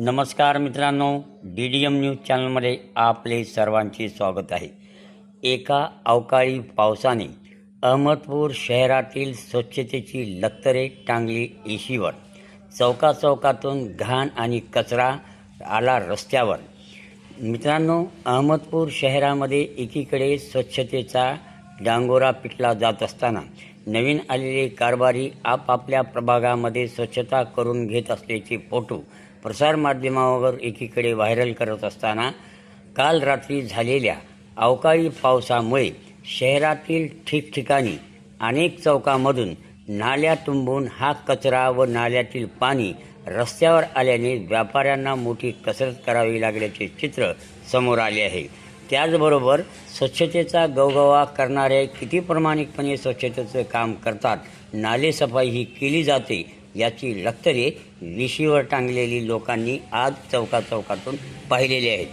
नमस्कार मित्रांनो, DDM news चॅनलमध्ये आपले सर्वांचे स्वागत आहे. एका अवकाळी पावसाने अहमदपूर शहरातील स्वच्छतेची लक्तरे टांगली इशीवर. चौकाचौकातून घाण आणि कचरा आला रस्त्यावर. मित्रांनो, अहमदपूर शहरामध्ये एकीकडे स्वच्छतेचा डांगोरा पिटला जात असताना नवीन आलेले कारभारी आपापल्या प्रभागामध्ये स्वच्छता करून घेत असल्याचे फोटो प्रसारमाध्यमावर एकीकडे व्हायरल करत असताना काल रात्री झालेल्या अवकाळी पावसामुळे शहरातील ठिकठिकाणी अनेक चौकांमधून नाल्या तुंबून हा कचरा व नाल्यातील पाणी रस्त्यावर आल्याने व्यापाऱ्यांना मोठी कसरत करावी लागल्याचे चित्र समोर आले आहे. त्याचबरोबर स्वच्छतेचा गवगवा करणारे किती प्रामाणिकपणे स्वच्छतेचं काम करतात, नालेसफाई ही केली जाते याची लक्तरे विशीवर टांगलेली लोकांनी आज चौकाचौकातून पाहिलेली आहेत.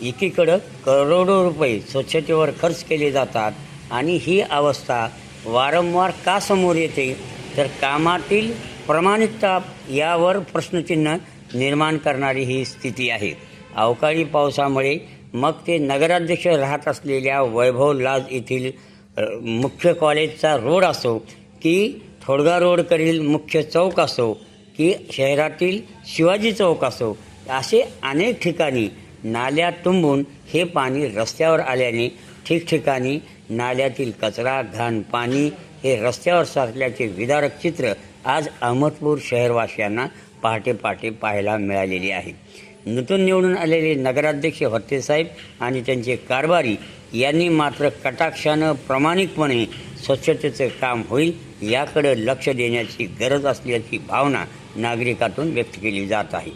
एकीकडं करोडो रुपये स्वच्छतेवर खर्च केले जातात आणि ही अवस्था वारंवार का समोर येते, तर कामातील प्रामाणिकता यावर प्रश्नचिन्ह निर्माण करणारी ही स्थिती आहे. अवकाळी पावसामुळे मग ते नगराध्यक्ष राहत असलेल्या वैभव लाज येथील मुख्य कॉलेजचा रोड असो की थोडगा रोडकडील मुख्य चौक असो की शहरातील शिवाजी चौक असो, असे अनेक ठिकाणी नाल्या तुंबून हे पाणी रस्त्यावर आल्याने ठिकठिकाणी नाल्यातील कचरा, घाण पाणी हे रस्त्यावर साचल्याचे विदारक चित्र आज अहमदपूर शहरवासियांना पहाटे पहाटे पाहायला मिळालेले आहे. नूतन निवडून आलेले नगराध्यक्ष भत्तेसाहेब आणि त्यांचे कारभारी यांनी मात्र कटाक्षानं प्रामाणिकपणे स्वच्छतेचं काम होईल याकडे लक्ष देण्याची गरज असल्याची भावना नागरिकातून व्यक्त केली जात आहे.